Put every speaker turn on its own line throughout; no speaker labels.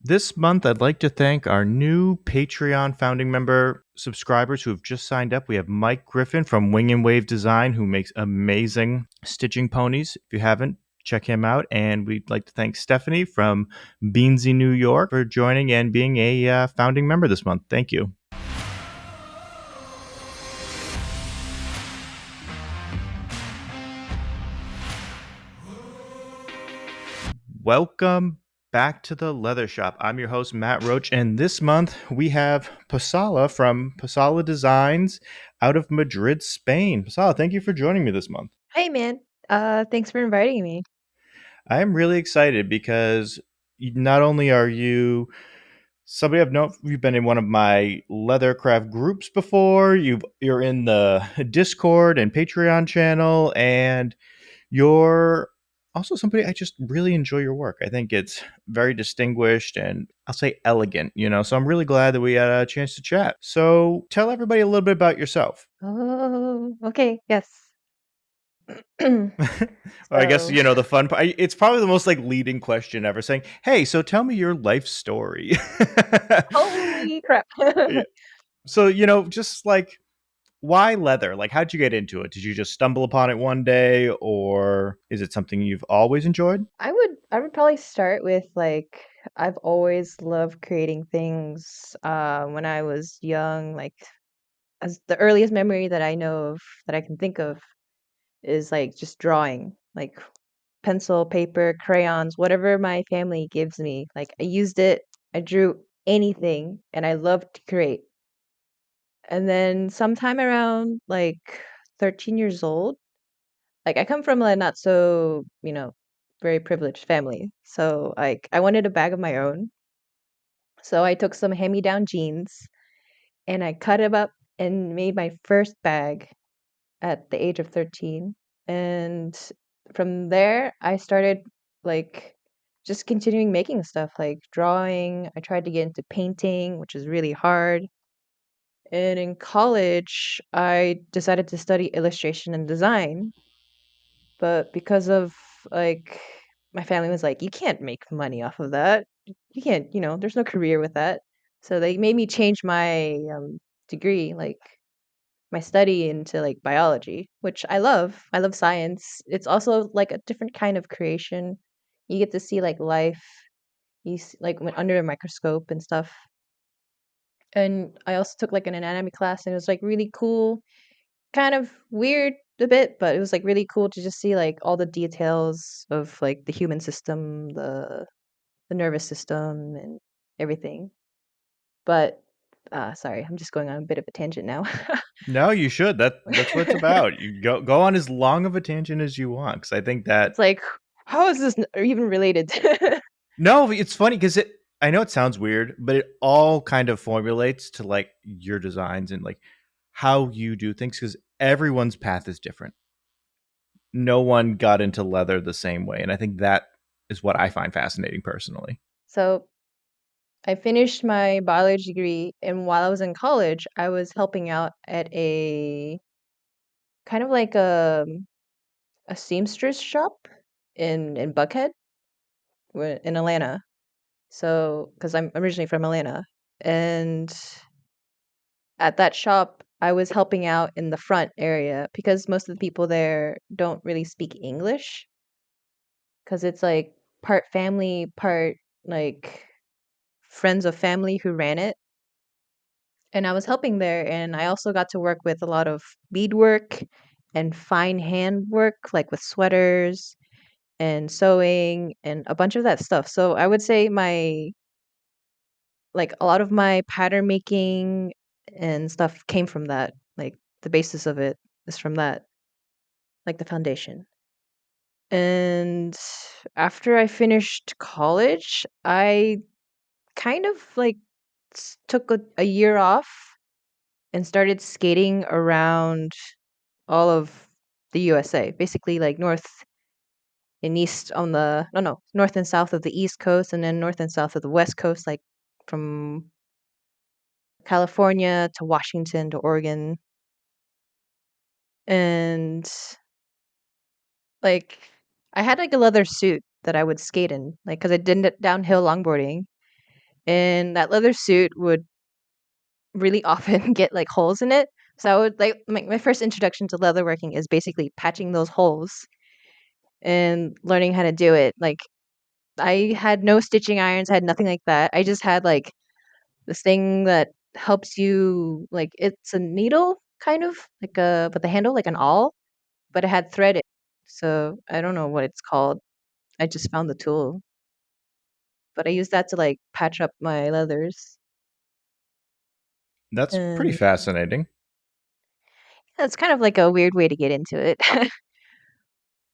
This month, I'd like to thank our new Patreon founding member subscribers who have just signed up. We have Mike Griffin from Wing and Wave Design, who makes amazing stitching ponies. If you haven't, check him out. And we'd like to thank Stephanie from Beansy, New York, for joining and being a founding member this month. Thank you. Welcome back to the Leather Shop. I'm your host, Matt Roach, and this month we have Possala from Possala Designs out of Madrid, Spain. Possala, thank you for joining me this month.
Hey man, thanks for inviting me.
I am really excited because not only are you somebody I've known, you've been in one of my leathercraft groups before. You're in the Discord and Patreon channel, and you're also somebody I just really enjoy your work. I think it's very distinguished and I'll say elegant. So I'm really glad that we had a chance to chat. So tell everybody a little bit about yourself.
Oh, okay, yes.
Well, I guess,
So,
the fun part, it's probably the most like leading question ever saying, hey, so tell me your life story.
holy crap.
Yeah. So, just like, why leather? Like, how'd you get into it? Did you just stumble upon it one day, or is it something you've always enjoyed?
I would probably start with like I've always loved creating things when I was young, like as the earliest memory that I know of that I can think of is like just drawing, like pencil, paper, crayons, whatever my family gives me. Like I used it, I drew anything and I loved to create. And then sometime around like 13 years old, like I come from a not so, very privileged family. So like I wanted a bag of my own. So I took some hand-me-down jeans and I cut them up and made my first bag at the age of 13. And from there, I started like just continuing making stuff like drawing. I tried to get into painting, which is really hard. And in college, I decided to study illustration and design, but because of like my family was like, you can't make money off of that. You can't, there's no career with that. So they made me change my degree, like my study into like biology, which I love. I love science. It's also like a different kind of creation. You get to see like life, like when under a microscope and stuff. And I also took like an anatomy class and it was like really cool, kind of weird a bit, but it was like really cool to just see like all the details of like the human system, the nervous system and everything. But sorry, I'm just going on a bit of a tangent now.
No, you should. That's what it's about. You go on as long of a tangent as you want, because I think that
It's like, how is this even related?
no, it's funny because it. I know it sounds weird, but it all kind of formulates to like your designs and like how you do things because everyone's path is different. No one got into leather the same way, and I think that is what I find fascinating personally.
So I finished my biology degree, and while I was in college, I was helping out at a kind of like a seamstress shop in Buckhead, in Atlanta. So, because I'm originally from Atlanta, and at that shop, I was helping out in the front area because most of the people there don't really speak English because it's like part family, part like friends of family who ran it. And I was helping there, and I also got to work with a lot of beadwork and fine hand work, like with sweaters and sewing and a bunch of that stuff. So I would say like a lot of my pattern making and stuff came from that. Like the basis of it is from that, like the foundation. And after I finished college, I kind of like took a year off and started skating around all of the USA, basically like north and east on the no, north and south of the East Coast and then north and south of the West Coast, like from California to Washington to Oregon. And like I had like a leather suit that I would skate in, like because I did it downhill longboarding. and that leather suit would really often get like holes in it. So I would like my first introduction to leatherworking is basically patching those holes and learning how to do it. Like I had no stitching irons, I had nothing like that. I just had like this thing that helps you like it's a needle kind of like a with the handle like an awl, but it had thread in it. So I don't know what it's called. I just found the tool, but I used that to like patch up my leathers.
That's pretty
And
fascinating.
that's kind of like a weird way to get into it.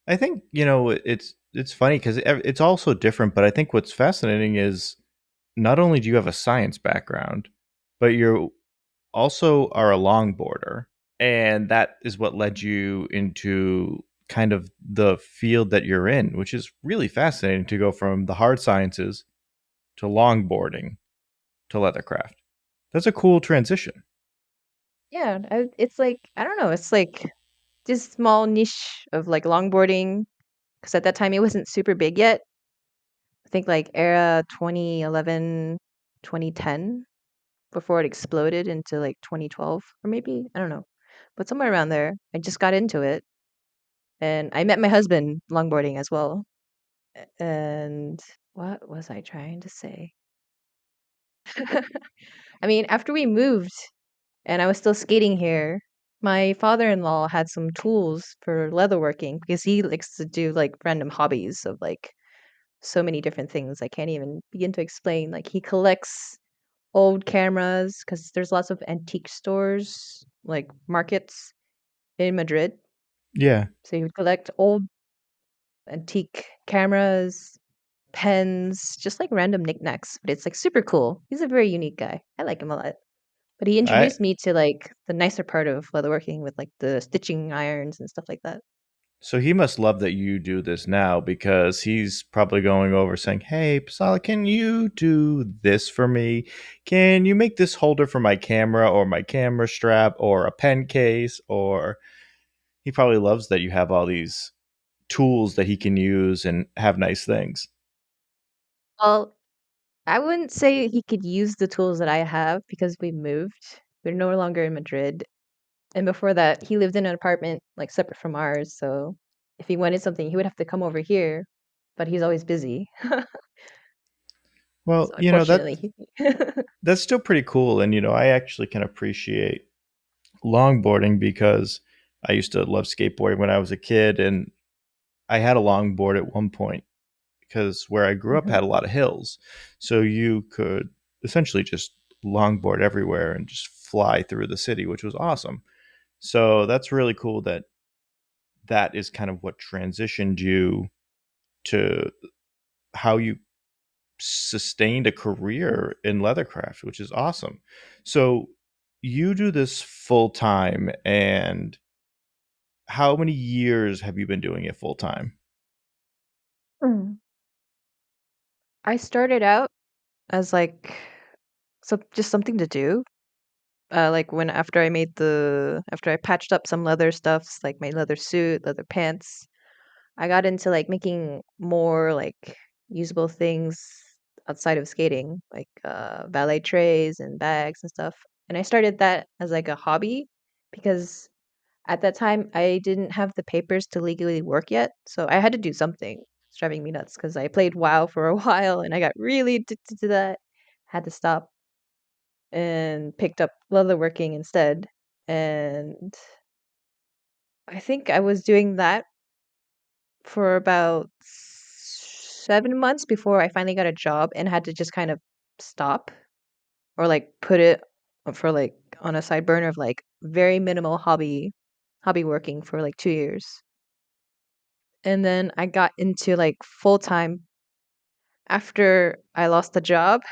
I think it's funny because it's also different. But I think what's fascinating is not only do you have a science background, but you also are a longboarder, and that is what led you into kind of the field that you're in, which is really fascinating to go from the hard sciences to longboarding to leathercraft. That's a cool transition.
Yeah, it's like I don't know, it's like this small niche of like longboarding because at that time it wasn't super big yet. I think like era 2011, 2010 before it exploded into like 2012 or maybe I don't know, but somewhere around there. I just got into it, and I met my husband longboarding as well. And what was I trying to say? I mean, after we moved and I was still skating here, my father-in-law had some tools for leatherworking because he likes to do like random hobbies of like so many different things I can't even begin to explain. Like he collects old cameras because there's lots of antique stores, like markets in Madrid.
Yeah,
So he would collect old antique cameras, pens, just like random knickknacks. But it's like super cool. He's a very unique guy. I like him a lot. But he
I
introduced me to like the nicer part of leatherworking with like the stitching irons and stuff like that.
so he must love that you do this now because he's probably going over saying, "Hey, Possala, can you do this for me? Can you make this holder for my camera or my camera strap or a pen case?" Or he probably loves that you have all these tools that he can use and have nice things.
Well, I wouldn't say he could use the tools that I have because we moved. We're no longer in Madrid. And before that, he lived in an apartment like separate from ours. So if he wanted something, he would have to come over here. But he's always busy.
Well,
So unfortunately,
that's still pretty cool, and I actually can appreciate longboarding because I used to love skateboarding when I was a kid, and I had a longboard at one point because where I grew up
Mhm.
had a lot of hills. So you could essentially just longboard everywhere and just fly through the city, which was awesome. So that's really cool that that is kind of what transitioned you to how you sustained a career in leathercraft, which is awesome. So you do this full time, and how many years have you been doing it full time?
Mm. I started out as like just something to do. Like when after I patched up some leather stuffs, like my leather suit, leather pants, I got into like making more like usable things outside of skating, like ballet trays and bags and stuff. And I started that as like a hobby because at that time I didn't have the papers to legally work yet, so I had to do something. It's driving me nuts because I played WoW for a while and I got really addicted to that. Had to stop and picked up leatherworking instead. And I think I was doing that for about 7 months before I finally got a job and had to just kind of stop or like put it for like on a side burner of like very minimal hobby working for like 2 years. And then I got into like full time after I lost the job,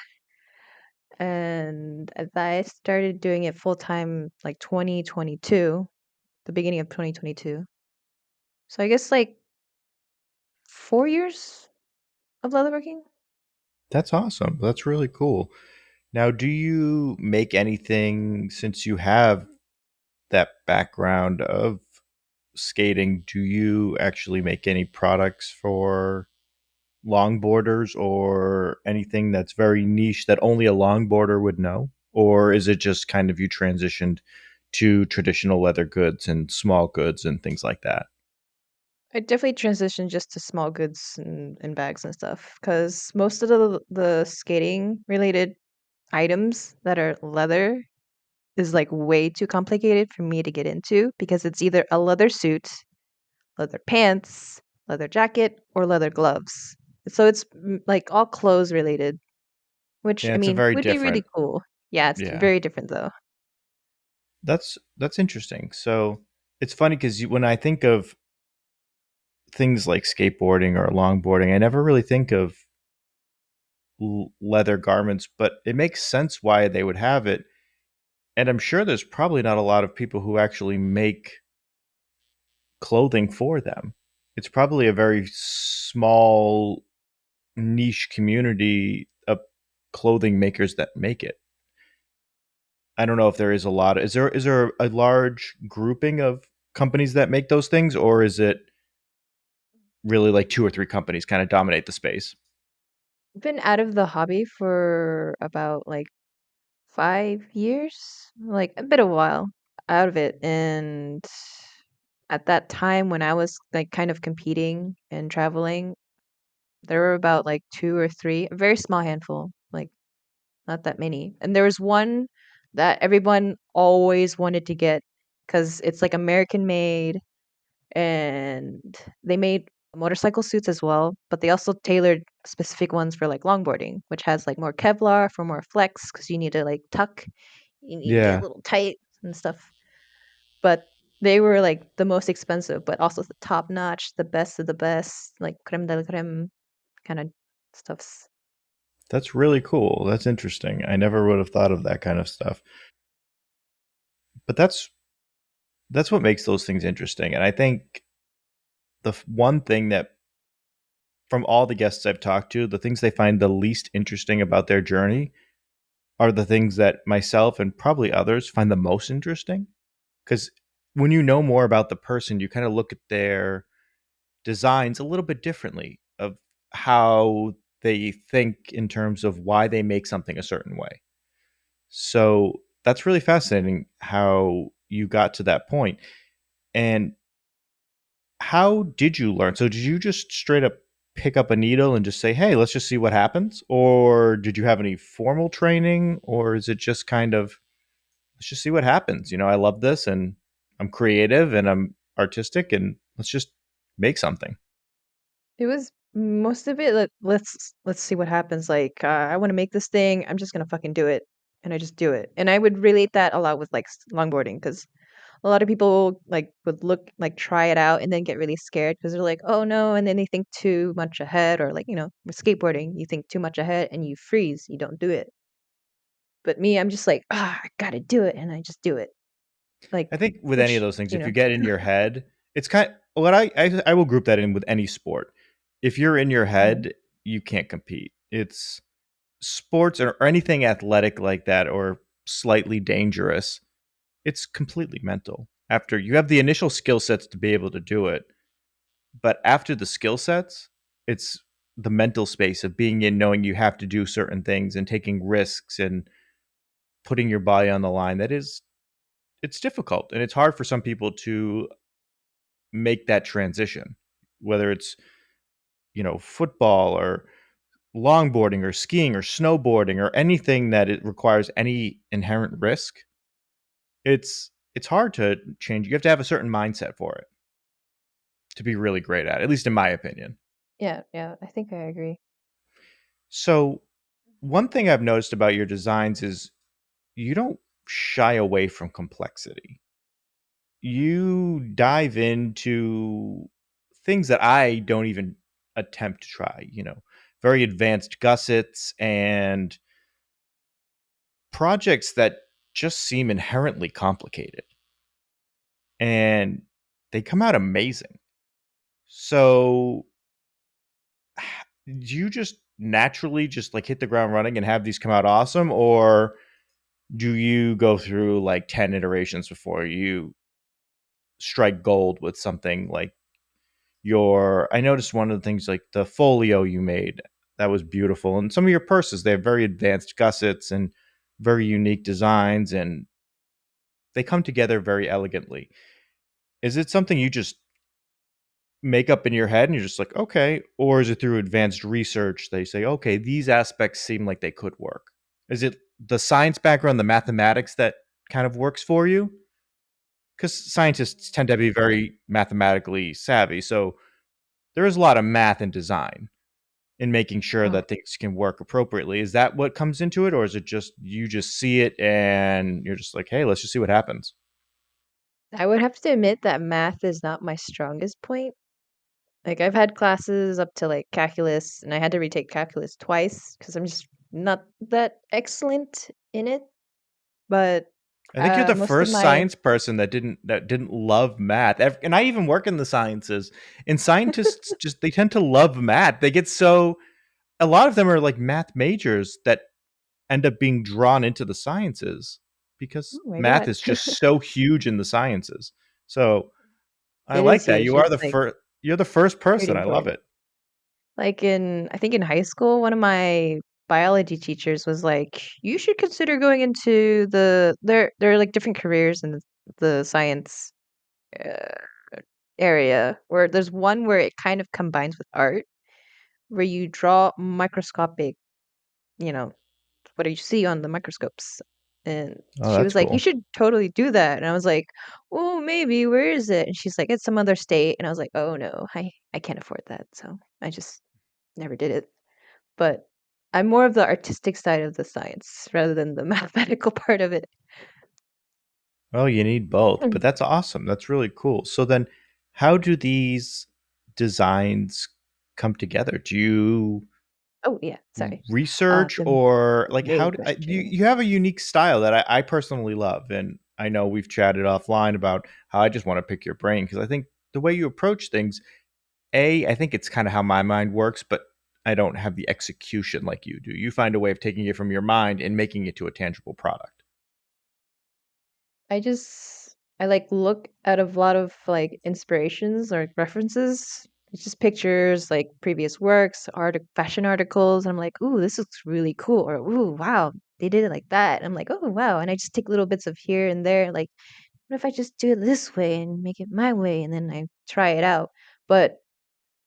and I started doing it full time like 2022, the beginning of 2022. So I guess like 4 years of leatherworking.
That's awesome. That's really cool. Now, do you make anything since you have that background of skating? Do you actually make any products for longboarders or anything that's very niche that only a longboarder would know? Or is it just kind of you transitioned to traditional leather goods and small goods and things like that?
I definitely transitioned just to small goods and bags and stuff because most of the skating related items that are leather is like way too complicated for me to get into because it's either a leather suit, leather pants, leather jacket, or leather gloves. So it's like all clothes related, which
Yeah,
I
it's a
mean
very
would be really
different.
cool. Yeah, it's
Yeah.
very different though.
That's interesting. So it's funny because when I think of things like skateboarding or longboarding, I never really think of leather garments, but it makes sense why they would have it. And I'm sure there's probably not a lot of people who actually make clothing for them. It's probably a very small niche community of clothing makers that make it. I don't know if there is a lot. Is there a large grouping of companies that make those things, or is it really like two or three companies kind of dominate the space?
I've been out of the hobby for about like 5 years, like a bit of a while out of it. And at that time when I was like kind of competing and traveling, there were about like two or three, a very small handful, like not that many. And there was one that everyone always wanted to get because it's like American made and they made motorcycle suits as well, but they also tailored specific ones for like longboarding, which has like more Kevlar for more flex because you need to like tuck, you need to get a
Yeah,
little tight and stuff. But they were like the most expensive, but also the top notch, the best of the best, like creme de la creme kind of stuffs.
that's really cool. That's interesting. I never would have thought of that kind of stuff. But that's what makes those things interesting. And I think the one thing that from all the guests I've talked to, the things they find the least interesting about their journey are the things that myself and probably others find the most interesting. Because when you know more about the person, you kind of look at their designs a little bit differently of how they think in terms of why they make something a certain way. So that's really fascinating how you got to that point. And how did you learn? So did you just straight up pick up a needle and just say, "Hey, let's just see what happens?" Or did you have any formal training, or is it just kind of let's just see what happens? I love this and I'm creative and I'm artistic and let's just make something.
It was most of it. Let's see what happens. Like I want to make this thing. I'm just gonna fucking do it, and I just do it. And I would relate that a lot with like longboarding because a lot of people like would look like try it out and then get really scared because they're like, oh no, and then they think too much ahead, or like with skateboarding, you think too much ahead and you freeze, you don't do it. But me, I'm just like, I gotta do it, and I just do it. Like,
I think with any of
which
those things,
you
if
know,
you get in your head, it's kind of what I will group that in with any sport. If you're in your
Mhm.
head, you can't compete. It's sports or anything athletic like that or slightly dangerous. It's completely mental. After you have the initial skill sets to be able to do it, but after the skill sets, it's the mental space of being in knowing you have to do certain things and taking risks and putting your body on the line. It's difficult and it's hard for some people to make that transition, whether it's football or longboarding or skiing or snowboarding or anything that it requires any inherent risk. It's hard to change. You have to have a certain mindset for it to be really great at least in my opinion.
yeah, yeah, I think I agree.
So one thing I've noticed about your designs is you don't shy away from complexity. You dive into things that I don't even attempt to try, very advanced gussets and projects that just seem inherently complicated and they come out amazing. So, do you just naturally just like hit the ground running and have these come out awesome, or do you go through like 10 iterations before you strike gold with something like your I noticed one of the things like the folio you made that was beautiful, and some of your purses they have very advanced gussets and very unique designs, and they come together very elegantly. Is it something you just make up in your head and you're just like, okay, or is it through advanced research they say, okay, these aspects seem like they could work? Is it the science background, the mathematics that kind of works for you? Because scientists tend to be very mathematically savvy, so there is a lot of math in design in making sure
Oh,
that things can work appropriately. Is that what comes into it, or is it just you just see it and you're just like, hey, let's just see what happens?
I would have to admit that math is not my strongest point. Like I've had classes up to like calculus, and I had to retake calculus twice because I'm just not that excellent in it. But
I think you're the
most of
first
my
science person that didn't love math. And I even work in the sciences. And scientists just they tend to love math. They get so a lot of them are like math majors that end up being drawn into the sciences because
oh my
math
God,
is just so huge in the sciences. So I
it is
like that.
huge.
You are
It's
the
like
first you're the first
pretty
person. I love
important.
it.
Like in, I think in high school, one of my biology teachers was like, "You should consider going into there are like different careers in the science uh, area. Where there's one where it kind of combines with art, where you draw microscopic, you know, what do you see on the microscopes?" And
Oh,
she
that's
was like, "You
cool.
should totally do that." And I was like, "Oh, maybe. Where is it?" And she's like, "It's some other state." And I was like, "Oh no, I can't afford that." So I just never did it. But I'm more of the artistic side of the science rather than the mathematical part of it.
Well, you need both, but
Mm.
that's awesome. That's really cool. So then how do these designs come together? Do you
Oh yeah, sorry.
research
The
or like how
main
do, you
question.
you have a unique style that I personally love, and I know we've chatted offline about how I just want to pick your brain because I think the way you approach things, I think it's kind of how my mind works, but I don't have the execution like you do. You find a way of taking it from your mind and making it to a tangible product.
I like look at a lot of like inspirations or references. It's just pictures, like previous works, fashion articles, and I'm like, ooh, this looks really cool, or ooh, wow, they did it like that. And I'm like, oh wow, and I just take little bits of here and there, like, what if I just do it this way and make it my way, and then I try it out. But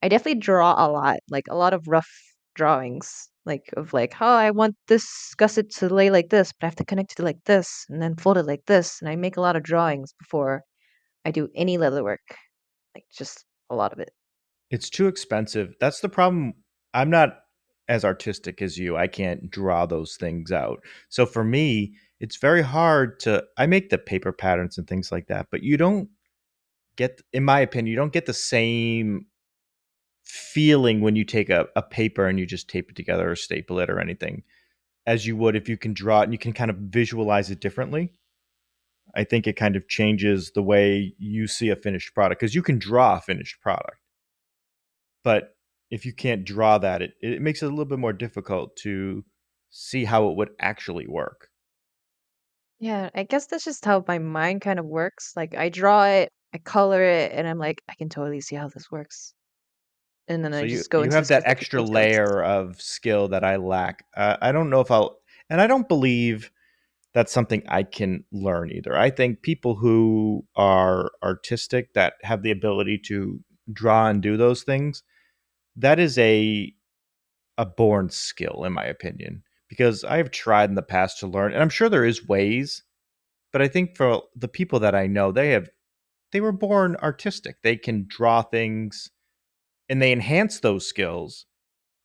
I definitely draw a lot, like a lot of rough drawings, like of like, oh, I want this gusset to lay like this, but I have to connect it like this and then fold it like this. And I make a lot of drawings before I do any leather work, like just a lot of it.
It's too expensive. That's the problem. I'm not as artistic as you. I can't draw those things out. So for me, it's very hard to I make the paper patterns and things like that, but you don't get in my opinion, you don't get the same feeling when you take a paper and you just tape it together or staple it or anything as you would if you can draw it and you can kind of visualize it differently. I think it kind of changes the way you see a finished product because you can draw a finished product. But if you can't draw that, it makes it a little bit more difficult to see how it would actually work.
Yeah, I guess that's just how my mind kind of works. Like I draw it, I color it, and I'm like, I can totally see how this works. And then
So
I
you
just go
you
into
have that
specific
extra
details.
layer of skill that I lack. I don't know if I'll, and I don't believe that's something I can learn either. I think people who are artistic that have the ability to draw and do those things, that is a born skill in my opinion. Because I have tried in the past to learn, and I'm sure there is ways, but I think for the people that I know, they were born artistic. They can draw things and they enhance those skills.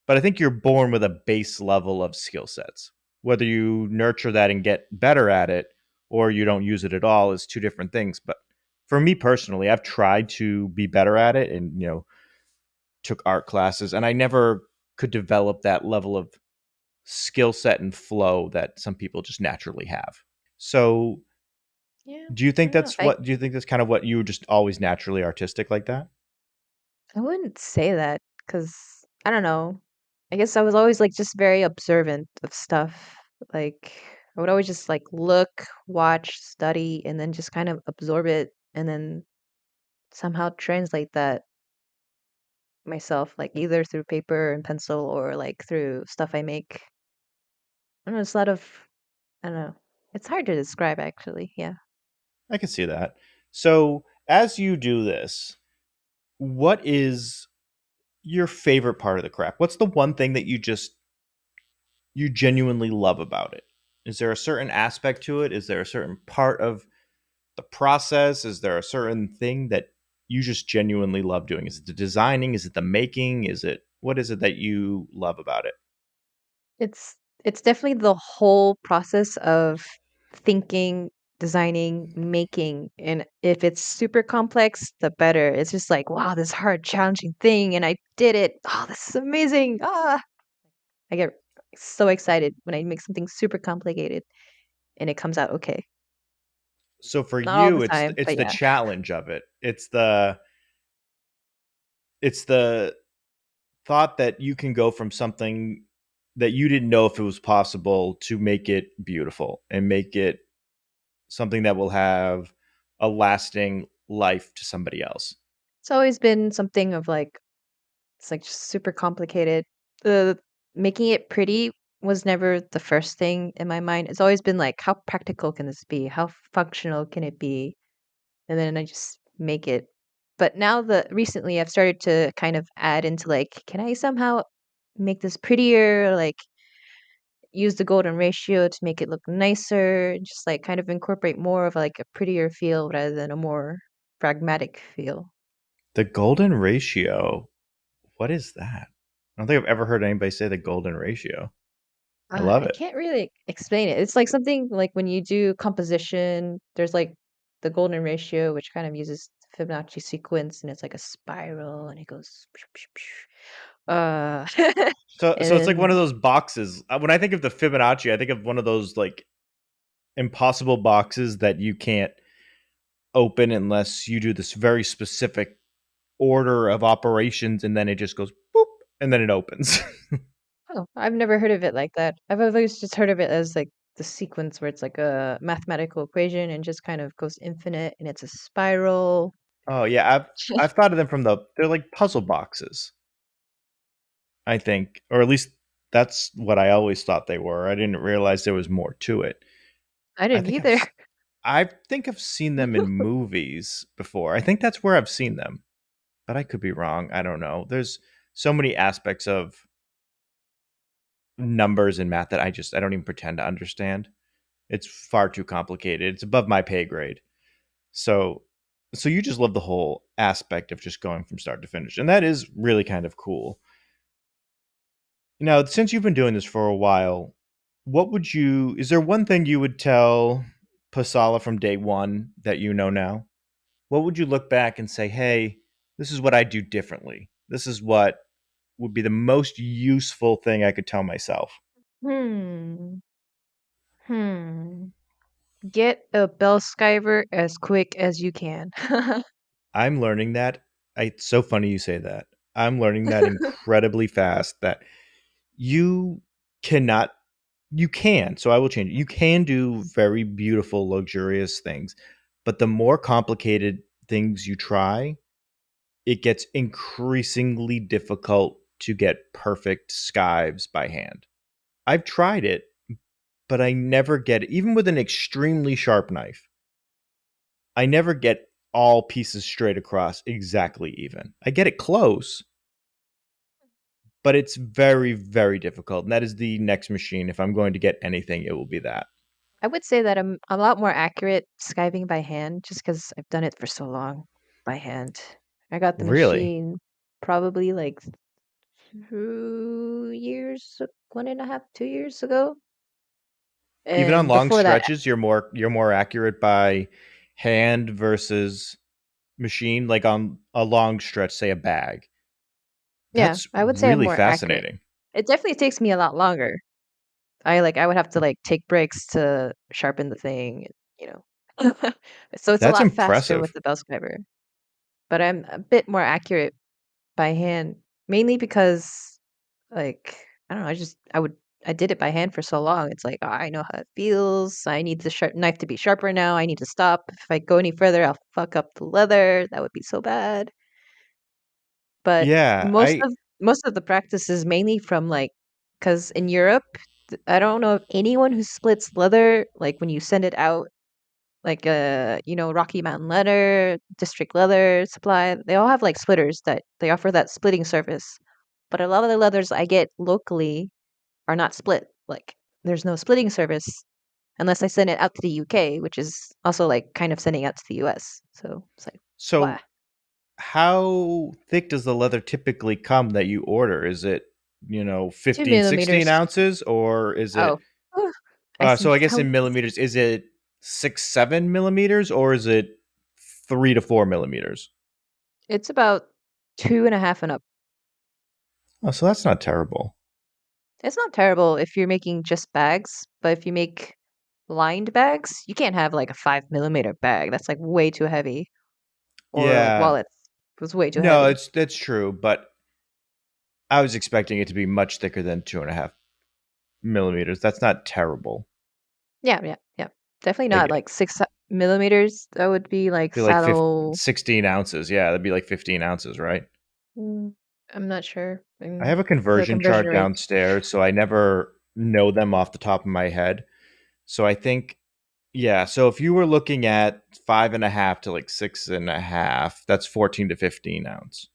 But I think you're born with a base level of skill sets. Whether you nurture that and get better at it or you don't use it at all is two different things. But for me personally, I've tried to be better at it and, took art classes and I never could develop that level of skill set and flow that some people just naturally have. So,
Yeah, I don't know.
do you think that's kind of what you were just always naturally artistic like that?
I wouldn't say that because I don't know. I guess I was always like just very observant of stuff. Like I would always just like look, watch, study, and then just kind of absorb it and then somehow translate that. myself, like either through paper and pencil or like through stuff I make. I don't know, it's a lot of, I don't know. It's hard to describe actually. Yeah.
I can see that. So, as you do this, what is your favorite part of the craft? What's the one thing that you genuinely love about it? Is there a certain aspect to it? Is there a certain part of the process? Is there a certain thing that you just genuinely love doing? Is it the designing? Is it the making? Is it what is it that you love about it?
It's it's definitely the whole process of thinking, designing, making, and if it's super complex, the better. It's just like, wow, this hard, challenging thing, and I did it. Oh, this is amazing. Ah, I get so excited when I make something super complicated and it comes out okay.
So for
Not all the
you,
time,
it's
but
the
yeah.
challenge of it. It's the thought that you can go from something that you didn't know if it was possible to make it beautiful and make it something that will have a lasting life to somebody else.
It's always been something of like it's like just super complicated. The making it pretty was never the first thing in my mind. It's always been like, how practical can this be? How functional can it be? And then I just make it. But now the recently I've started to kind of add into like, can I somehow make this prettier? Like use the golden ratio to make it look nicer, just like kind of incorporate more of like a prettier feel rather than a more pragmatic feel.
The golden ratio, what is that? I don't think I've ever heard anybody say the golden ratio. I love
I
it.
can't really explain it. It's like something like when you do composition, there's like the golden ratio, which kind of uses Fibonacci sequence, and it's like a spiral, and it goes,
So it's like one
and
of those boxes. When I think of the Fibonacci, I think of one of those like impossible boxes that you can't open unless you do this very specific order of operations, and then it just goes boop, and then it opens.
oh, I've never heard of it like that. I've always just heard of it as like the sequence where it's like a mathematical equation and just kind of goes infinite, and it's a spiral.
Oh yeah, I've thought of them from they're like puzzle boxes, I think, or at least that's what I always thought they were. I didn't realize there was more to it.
I
I
didn't
think
either.
I think I've seen them in movies before. I think that's where I've seen them, but I could be wrong. I don't know. There's so many aspects of numbers and math that I don't even pretend to understand. It's far too complicated. It's above my pay grade. So so you just love the whole aspect of just going from start to finish. And that is really kind of cool. Now, since you've been doing this for a while, what would you is there one thing you would tell Possala from day one that you know now? What would you look back and say, hey, this is what I do differently? This is what would be the most useful thing I could tell myself.
Hmm. Hmm. Get a bell skiver as quick as you can.
I'm learning that. It's so funny you say that. I'm learning that incredibly fast that you cannot, you can, so I will change it. You can do very beautiful, luxurious things, but the more complicated things you try, it gets increasingly difficult to get perfect skives by hand. I've tried it, but I never get it. Even with an extremely sharp knife, I never get all pieces straight across exactly even. I get it close, but it's very, very difficult. And that is the next machine. If I'm going to get anything, it will be that.
I would say that I'm a lot more accurate skiving by hand just because I've done it for so long by hand. I got the
Really?
machine probably like 2 years, 1.5, 2 years ago.
Even on
And
long
before that,
stretches, you're more accurate by hand versus machine, like on a long stretch, say a bag.
yeah,
That's
I would say I'm
really
more accurate.
fascinating.
It definitely takes me a lot longer. I would have to like take breaks to sharpen the thing, you know. So it's a
That's
lot faster with
impressive.
the bell skiver, but I'm a bit more accurate by hand, mainly because like I did it by hand for so long. It's like, "Oh, I know how it feels. I need the sharp knife to be sharper now. I need to stop. If I go any further, I'll fuck up the leather. That would be so bad." but
Yeah,
most of the practice is mainly from like, because in Europe, I don't know of anyone who splits leather like when you send it out, like Rocky Mountain Leather, District Leather Supply. They all have like splitters that they offer that splitting service. But a lot of the leathers I get locally are not split. Like there's no splitting service unless I send it out to the UK, which is also like kind of sending out to the US. So it's like, why?
so how thick does the leather typically come that you order? Is it,
Two
15, 16
millimeters.
ounces, or is it,
Oh, Whew. I see
so I guess
how
in millimeters, is it 6, 7 millimeters, or is it 3 to 4 millimeters?
it's about 2.5 and up.
Oh, so that's not terrible.
It's not terrible if you're making just bags, but if you make lined bags, you can't have like a 5 millimeter bag. That's like way too heavy. Or like
Yeah.
wallets. It was way too
No,
heavy.
it's that's true, but I was expecting it to be much thicker than 2.5 millimeters. That's not terrible.
Yeah, yeah, yeah. Definitely
Like
not like 6 millimeters. That would be like
be like
saddle.
16 ounces. Yeah, that'd be like 15 ounces, right?
Mm, I'm not sure.
I have a
The
conversion
conversion
chart
rates.
downstairs, so I never know them off the top of my head. So I think, yeah. So if you were looking at 5.5 to like 6.5, that's 14 to 15 ounce.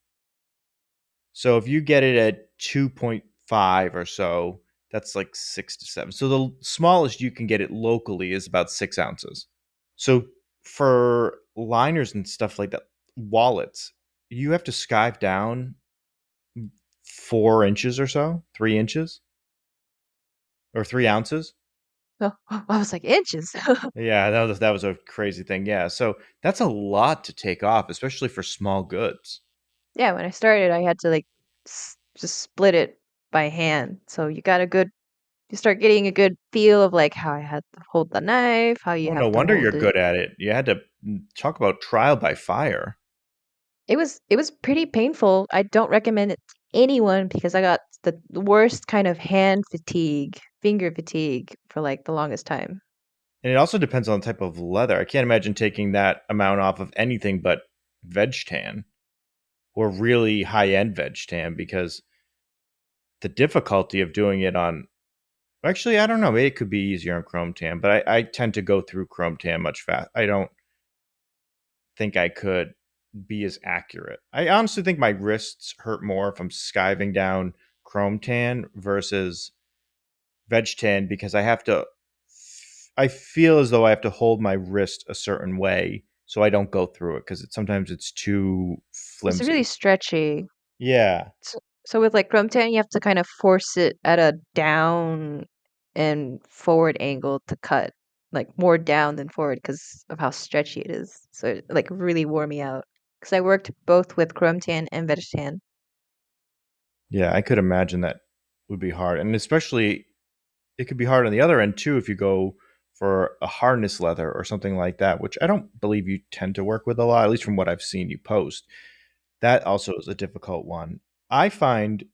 So if you get it at 2.5 or so, that's like 6 to 7. So the smallest you can get it locally is about 6 ounces. So for liners and stuff like that, wallets, you have to skive down 4 inches or so, 3 inches or 3 ounces.
Oh, I was like inches.
Yeah, that was a crazy thing. Yeah, so that's a lot to take off, especially for small goods.
Yeah, when I started, I had to like just split it by hand. So you start getting a good feel of like how I had to hold the knife, how you
Oh,
have
no
to
wonder you're
hold it.
good at it. You had to talk about trial by fire.
It was pretty painful. I don't recommend it to anyone because I got the worst kind of hand fatigue, finger fatigue for like the longest time.
And it also depends on the type of leather. I can't imagine taking that amount off of anything but veg tan or really high end veg tan because the difficulty of doing it on, actually, I don't know, maybe it could be easier on chrome tan, but I tend to go through chrome tan much fast. I don't think I could be as accurate. I honestly think my wrists hurt more if I'm skiving down chrome tan versus veg tan because I feel as though I have to hold my wrist a certain way so I don't go through it because sometimes it's too
It's really
flimsy.
stretchy.
Yeah.
So with like chrome tan, you have to kind of force it at a down and forward angle to cut, like more down than forward because of how stretchy it is. So it like really wore me out because I worked both with chrome tan and veg tan.
Yeah, I could imagine that would be hard. And especially it could be hard on the other end too if you go for a harness leather or something like that, which I don't believe you tend to work with a lot, at least from what I've seen you post. That also is a difficult one. I find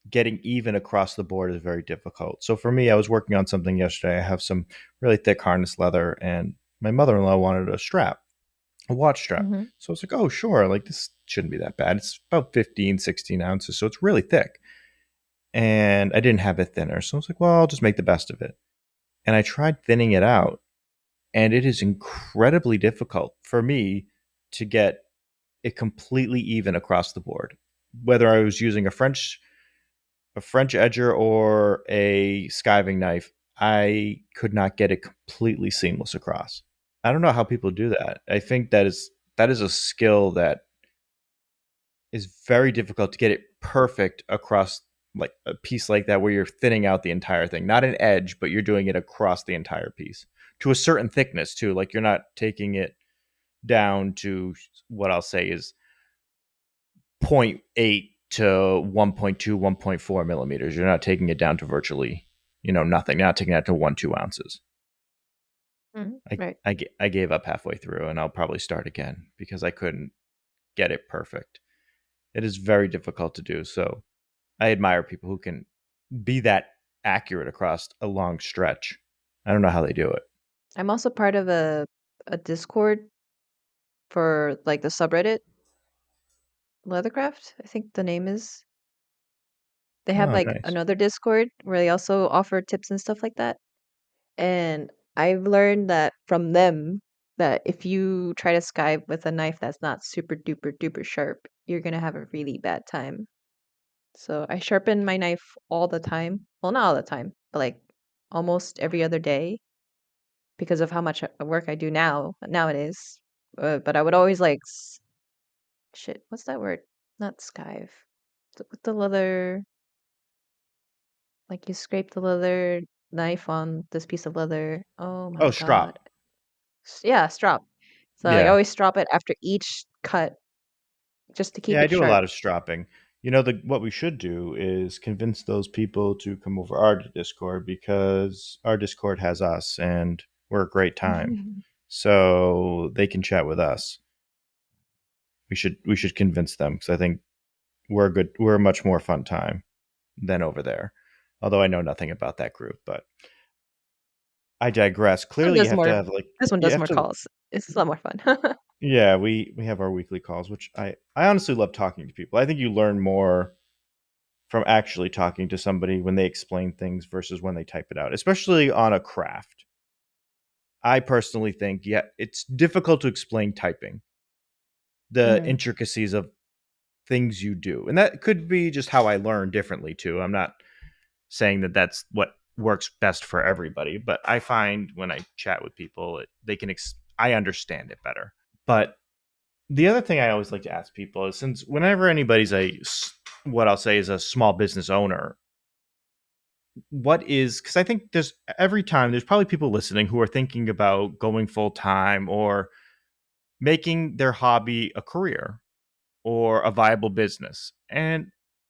getting even across the board is very difficult. So for me, I was working on something yesterday. I have some really thick harness leather, and my mother in law wanted a strap, a watch strap.
Hmm.
So I was like, oh, sure. Like, this shouldn't be that bad. It's about 15, 16 ounces. So it's really thick. And I didn't have a thinner. So I was like, well, I'll just make the best of it. And I tried thinning it out, and it is incredibly difficult for me to get it completely even across the board. Whether I was using a French edger or a skiving knife, I could not get it completely seamless across. I don't know how people do that. I think that is a skill that is very difficult to get it perfect across like a piece like that where you're thinning out the entire thing. Not an edge, but you're doing it across the entire piece to a certain thickness too. Like you're not taking it down to what I'll say is zero point 0.8 to 1.2, 1.4 millimeters. You're not taking it down to virtually, nothing. You're not taking it to 1, 2 ounces.
Hmm.
I,
Right.
I gave up halfway through and I'll probably start again because I couldn't get it perfect. It is very difficult to do. So I admire people who can be that accurate across a long stretch. I don't know how they do it.
I'm also part of a Discord for like the subreddit Leathercraft, I think the name is. They have
Oh,
like
nice.
another Discord where they also offer tips and stuff like that. And I've learned that from them that if you try to Skype with a knife that's not super duper duper sharp, you're gonna have a really bad time. So I sharpen my knife all the time. Well, not all the time, but like almost every other day because of how much work I do nowadays. But I would always like shit. What's that word? Not skive. With the leather, like you scrape the leather knife on this piece of leather. Oh
Oh,
my God.
strop.
Yeah, strop. So I
Yeah.
always strop it after each cut just to keep
Yeah, I
it
do a
sharp.
lot of stropping. You know, what we should do is convince those people to come over our Discord because our Discord has us and we're a great time. So they can chat with us. We should convince them because I think we're a much more fun time than over there. Although I know nothing about that group, but I digress.
This one
Clearly you
does
have to
more.
have like
This one
you
does
have
more
to
calls. It's a lot more fun.
yeah, we have our weekly calls, which I honestly love talking to people. I think you learn more from actually talking to somebody when they explain things versus when they type it out, especially on a craft. I personally think, yeah, it's difficult to explain typing, the
hmm
intricacies of things you do. And that could be just how I learn differently too. I'm not saying that that's what works best for everybody, but I find when I chat with people, they can I understand it better. But the other thing I always like to ask people is since whenever anybody's what I'll say is a small business owner, what is because I think there's every time there's probably people listening who are thinking about going full time or making their hobby a career or a viable business. And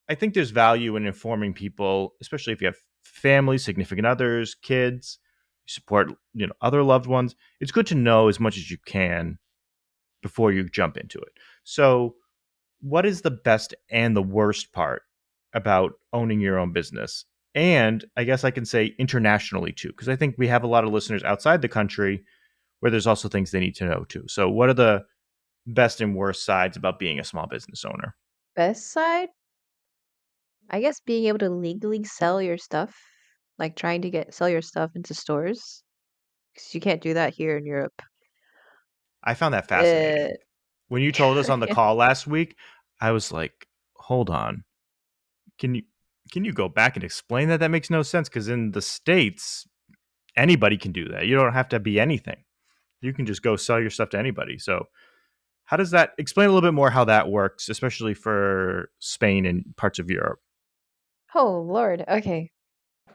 I think there's value in informing people, especially if you have family, significant others, kids, support, other loved ones. It's good to know as much as you can before you jump into it. So, what is the best and the worst part about owning your own business? And I guess I can say internationally too, because I think we have a lot of listeners outside the country where there's also things they need to know too. So, what are the best and worst sides about being a small business owner?
Best side, I guess being able to legally sell your stuff, like trying to get sell your stuff into stores, because you can't do that here in Europe.
I found that
Uh,
fascinating. When you told us on the call last week, I was like, hold on. Can you can you go back and explain that? That makes no sense because in the States, anybody can do that. You don't have to be anything. You can just go sell your stuff to anybody. So how does that explain a little bit more how that works, especially for Spain and parts of Europe?
oh Lord, okay.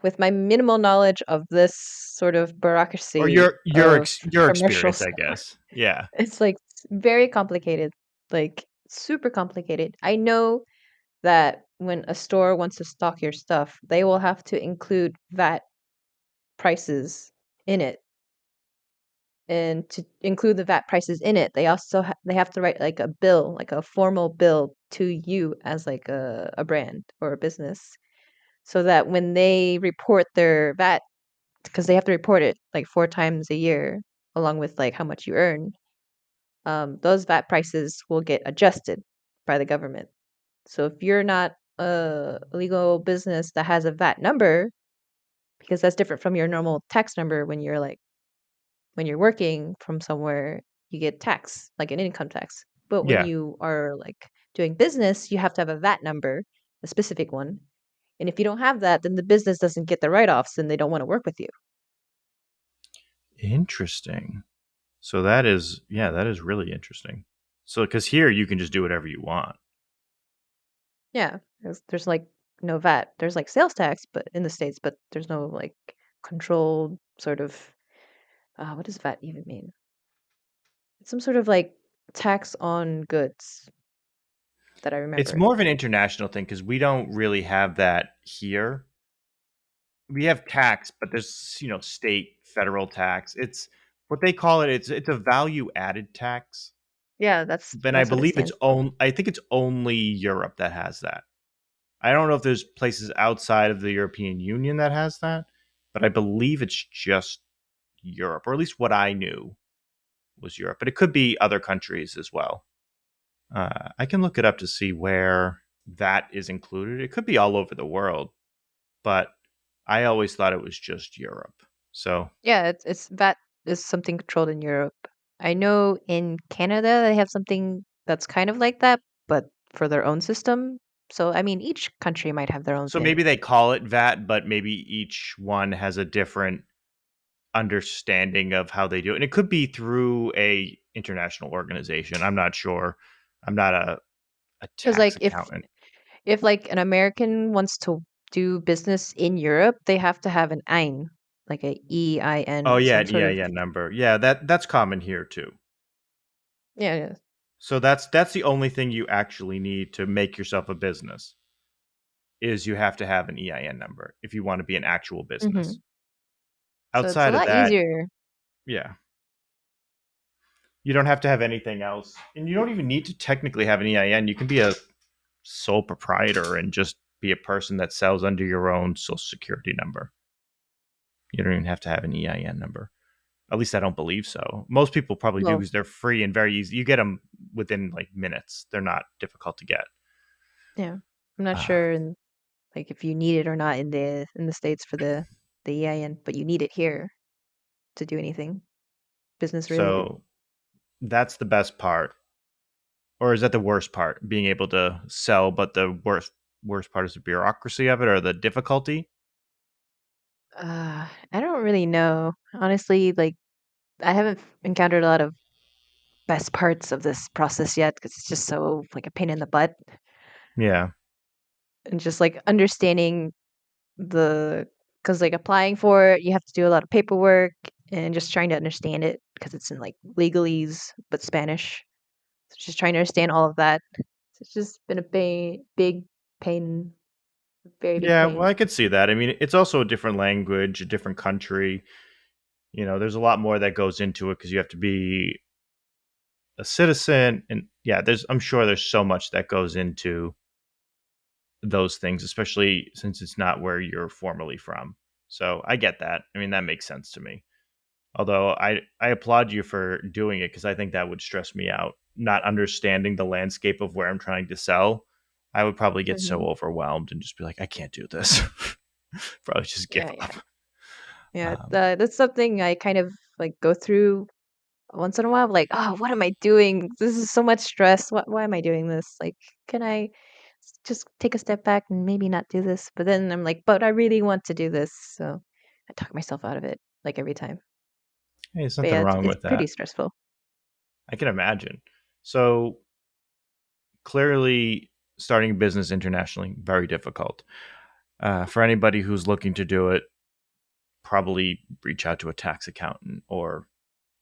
With my minimal knowledge of this sort of
Or
bureaucracy
your
of
your
commercial
experience, I
stuff,
guess. Yeah.
it's like very complicated, like super complicated. I know that when a store wants to stock your stuff, they will have to include VAT prices in it. And to include the VAT prices in it, they also they have to write like a bill, like a formal bill to you as like a brand or a business, so that when they report their VAT, because they have to report it like 4 times a year, along with like how much you earn, those VAT prices will get adjusted by the government. So if you're not a legal business that has a VAT number, because that's different from your normal tax number when you're like when you're working from somewhere, you get tax, like an income tax. But when
Yeah.
you are like doing business, you have to have a VAT number, a specific one. And if you don't have that, then the business doesn't get the write-offs and they don't want to work with you.
Interesting. So that is, yeah, that is really interesting. So because here you can just do whatever you want.
Yeah, there's like no VAT. There's like sales tax, but in the States, but there's no like controlled sort of what does VAT even mean? It's some sort of like tax on goods that I
It's
remember.
more of an international thing because we don't really have that here. We have tax, but there's state, federal tax. It's what they call it. It's a value added tax.
Yeah,
Then I
that's what it
believe it's
stands for.
own. I think it's only Europe that has that. I don't know if there's places outside of the European Union that has that, but I believe it's just Europe, or at least what I knew was Europe. But it could be other countries as well. I can look it up to see where that is included. It could be all over the world, but I always thought it was just Europe. So,
Yeah, it's that is something controlled in Europe. I know in Canada they have something that's kind of like that, but for their own system. So I mean, each country might have their own
so
thing.
maybe they call it VAT, but maybe each one has a different understanding of how they do it. And it could be through a international organization. I'm not sure. I'm not a
Because
tax
like
accountant.
if like an American wants to do business in Europe, they have to have an EIN, like a
Oh
EIN,
yeah,
some
an
sort of
EIN number. Yeah, that's common here too.
yeah, yeah.
So that's the only thing you actually need to make yourself a business is you have to have an EIN number if you want to be an actual
Hmm.
business.
So it's a
Outside of
lot
that,
easier.
yeah, you don't have to have anything else. And you don't even need to technically have an EIN. You can be a sole proprietor and just be a person that sells under your own social security number. You don't even have to have an EIN number. At least I don't believe so. Most people probably do
Well,
because they're free and very easy. You get them within like minutes. They're not difficult to get.
yeah. I'm not
Uh,
sure in like if you need it or not in the States for the EIN, but you need it here to do anything business related.
so that's the best part. Or is that the worst part? Being able to sell, but the worst part is the bureaucracy of it or the difficulty?
I don't really know. Honestly, like I haven't encountered a lot of best parts of this process yet because it's just so like a pain in the butt
Yeah.
and just like understanding the because like applying for it, you have to do a lot of paperwork and just trying to understand it because it's in like legalese but Spanish. So just trying to understand all of that. So it's just been a big pain, very big
Yeah, well,
pain.
I could see that. I mean, it's also a different language, a different country. There's a lot more that goes into it because you have to be a citizen. And yeah, I'm sure there's so much that goes into those things, especially since it's not where you're formerly from. So I get that. I mean, that makes sense to me. Although I applaud you for doing it because I think that would stress me out. Not understanding the landscape of where I'm trying to sell, I would probably get so
Hmm.
overwhelmed and just be like, I can't do this. Probably just give
Yeah,
up.
yeah, yeah.
Um,
That's something I kind of like go through once in a while. Like, oh, what am I doing? This is so much stress. Why am I doing this? Like, can I just take a step back and maybe not do this? But then I'm like, but I really want to do this, so I talk myself out of it like every time.
hey, there's
But
nothing
yeah,
wrong
it's
with
pretty
that.
stressful.
I can imagine. So clearly, starting a business internationally very difficult. For anybody who's looking to do it, probably reach out to a tax accountant or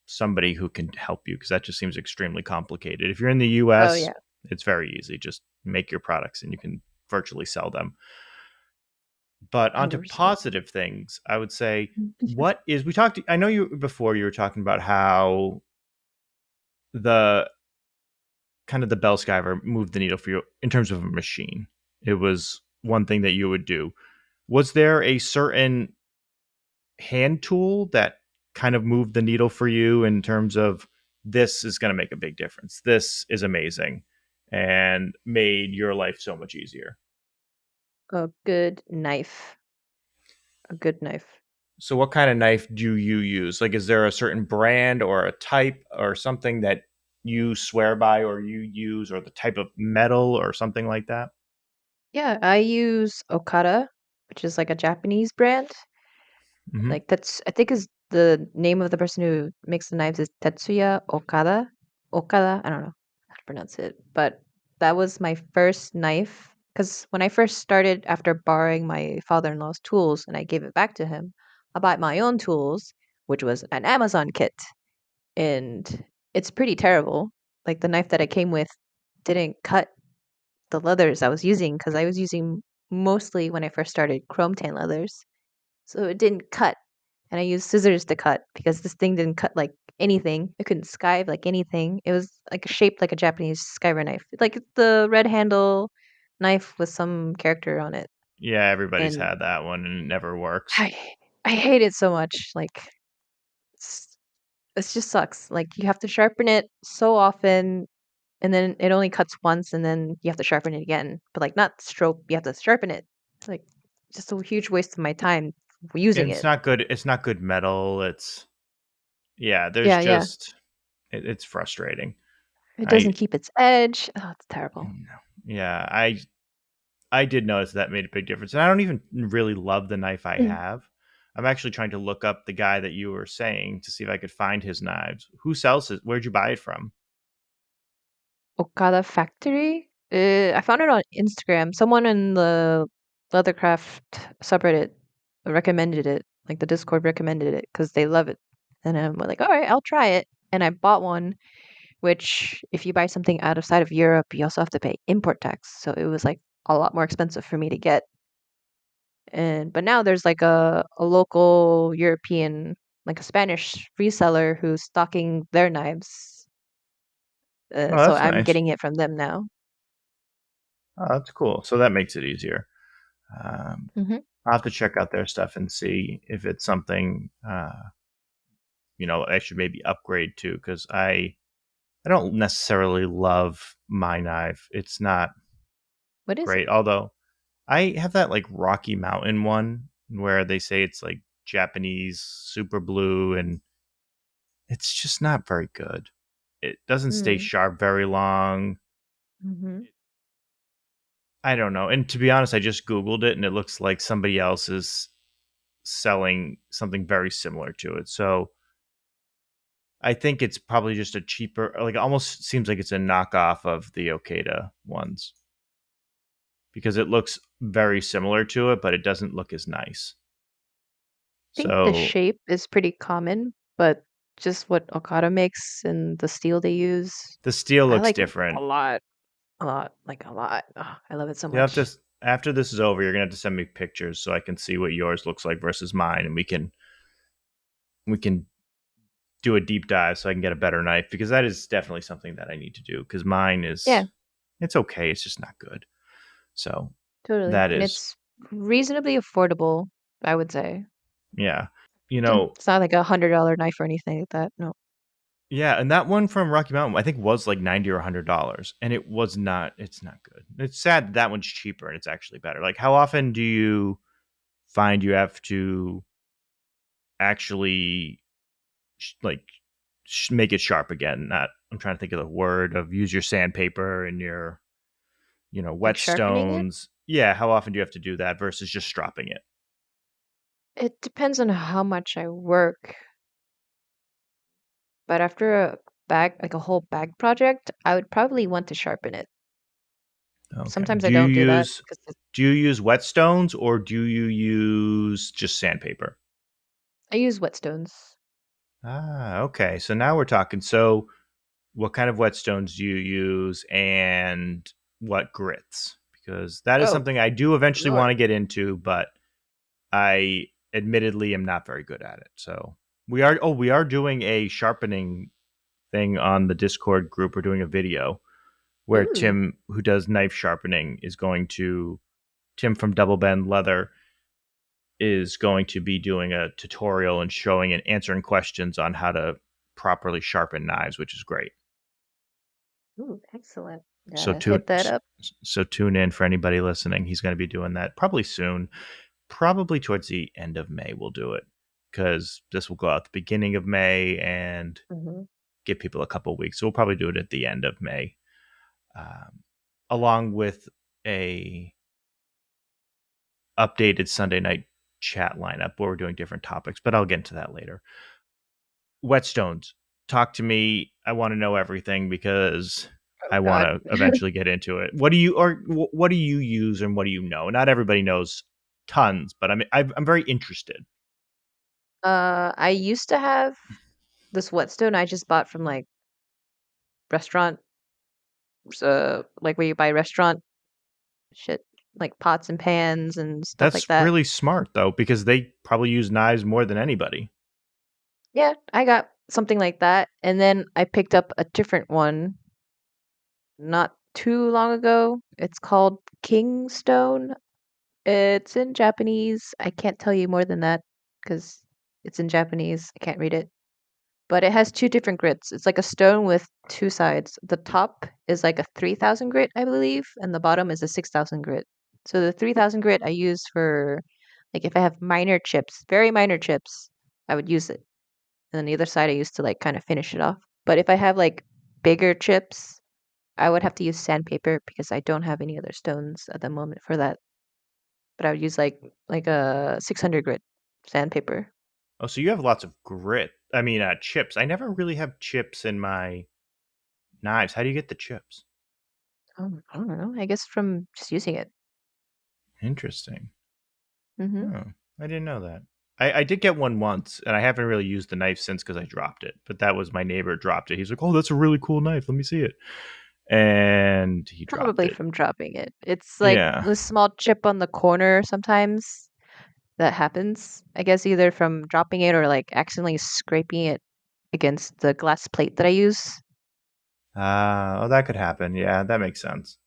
somebody who can help you because that just seems extremely complicated. If you're in the
Oh
US,
yeah,
it's very easy. Just make your products and you can virtually sell them. But onto
100%.
positive things, I would say, what is we talked I know you before you were talking about how the kind of the bell skiver moved the needle for you in terms of a machine. It was one thing that you would do. Was there a certain hand tool that kind of moved the needle for you in terms of this is going to make a big difference? This is amazing and made your life so much easier.
A good knife. A good knife.
So, what kind of knife do you use? Like, is there a certain brand or a type or something that you swear by or you use, or the type of metal or something like that?
Yeah, I use Okada, which is like a Japanese brand.
Hmm.
Like that's I think is the name of the person who makes the knives is Tetsuya Okada. Okada, I don't know how to pronounce it, but that was my first knife because when I first started after borrowing my father-in-law's tools and I gave it back to him, I bought my own tools, which was an Amazon kit, and it's pretty terrible. Like the knife that I came with didn't cut the leathers I was using because I was using mostly when I first started chrome tan leathers. So it didn't cut. And I used scissors to cut because this thing didn't cut like anything. It couldn't skive like anything. It was like shaped like a Japanese skiver knife. Like the red handle knife with some character on it.
Yeah, everybody's
And
had that one and it never works.
I I hate it so much. Like it's, it just sucks. Like you have to sharpen it so often and then it only cuts once, and then you have to sharpen it again. But like not stroke, you have to sharpen it. It's like just a huge waste of my time using
And it's
it.
not good. It's not good metal. It's yeah. There's
Yeah, yeah.
just it's frustrating.
It
I
doesn't keep its edge. Oh, it's terrible.
yeah. I did notice that made a big difference, and I don't even really love the knife I
Mm.
have. I'm actually trying to look up the guy that you were saying to see if I could find his knives. Who sells it? Where'd you buy it from?
Okada Factory. I found it on Instagram. Someone in the Leathercraft subreddit recommended it. Like the Discord recommended it because they love it. And I'm like, all right, I'll try it. And I bought one, which if you buy something outside of Europe, you also have to pay import tax. So it was like a lot more expensive for me to get. And but now there's like a local European, like a Spanish reseller who's stocking their knives.
Oh,
So
that's
I'm
nice.
getting it from them now.
Oh, that's cool. So that makes it easier. Um,
Hmm.
I'll have to check out their stuff and see if it's something I should maybe upgrade to because I don't necessarily love my knife. It's not
What is
great,
it?
although I have that like Rocky Mountain one where they say it's like Japanese super blue and it's just not very good. It doesn't stay
Mm.
sharp very long.
Hmm.
I don't know. And to be honest, I just Googled it and it looks like somebody else is selling something very similar to it. So I think it's probably just a cheaper, like it almost seems like it's a knockoff of the Okada ones because it looks very similar to it, but it doesn't look as nice.
I think the
So
shape is pretty common, but just what Okada makes and the steel they use,
the steel
I
looks
like it a
different.
lot. A lot, like a lot. Oh, I love it so
You have to
much.
after this is over, you're gonna have to send me pictures so I can see what yours looks like versus mine, and we can do a deep dive so I can get a better knife because that is definitely something that I need to do because mine
Yeah,
is it's okay, it's just not good. So
totally.
that
And
is
it's reasonably affordable, I would say.
yeah. You know,
It's not like $100 knife or anything like that. No.
yeah, and that one from Rocky Mountain I think was like 90 or $100 and it's not good. It's sad that one's cheaper and it's actually better. Like how often do you find you have to actually like make it sharp again? Not I'm trying to think of the word of use your sandpaper and your
Like sharpening it?
whetstones. Yeah, how often do you have to do that versus just stropping it?
It depends on how much I work. But after a bag, like a whole bag project, I would probably want to sharpen it.
Okay.
Sometimes I don't do that because
Do you use whetstones or do you use just sandpaper?
I use whetstones.
Ah, okay. So now we're talking. So what kind of whetstones do you use and what grits? Because that is
Oh,
something I do eventually want
Lord.
to get into, but I admittedly am not very good at it. So we are doing a sharpening thing on the Discord group. We're doing a video where
Ooh.
Tim, who does knife sharpening, Tim from Double Bend Leather is going to be doing a tutorial and showing and answering questions on how to properly sharpen knives, which is great.
Ooh, excellent.
So
Gotta
tune
hit that up.
so tune in for anybody listening. He's going to be doing that probably soon, probably towards the end of May. We'll do it because this will go out the beginning of May and
Hmm.
give people a couple weeks. So we'll probably do it at the end of May, um, along with a updated Sunday night chat lineup where we're doing different topics. But I'll get into that later. Whetstones, talk to me. I want to know everything because
Oh
I want
God.
to eventually get into it. What do you use and what do you know? Not everybody knows tons, but I'm very interested.
I used to have this whetstone I just bought from like restaurant, like where you buy restaurant shit, like pots and pans and stuff like
That's
that.
really smart though because they probably use knives more than anybody.
Yeah, I got something like that, and then I picked up a different one not too long ago. It's called Kingstone. It's in Japanese. I can't tell you more than that because it's in Japanese. I can't read it. but it has two different grits. It's like a stone with two sides. The top is like a 3,000 grit, I believe, and the bottom is a 6,000 grit. So the 3,000 grit I use for like if I have minor chips, very minor chips, I would use it. And then the other side I used to like kind of finish it off. But if I have like bigger chips, I would have to use sandpaper because I don't have any other stones at the moment for that. But I would use like a 600 grit sandpaper.
Oh, so you have lots of grit. I mean, chips. I never really have chips in my knives. How do you get the chips?
I don't know. I guess from just using it.
Interesting.
Hmm.
Oh, I didn't know that. I did get one once, and I haven't really used the knife since because I dropped it. But that was my neighbor dropped it. He's like, "Oh, that's a really cool knife. Let me see it." And he dropped
Probably
it.
from dropping it. It's like
Yeah.
a small chip on the corner sometimes that happens. I guess either from dropping it or like accidentally scraping it against the glass plate that I use.
Oh, that could happen. Yeah, that makes sense.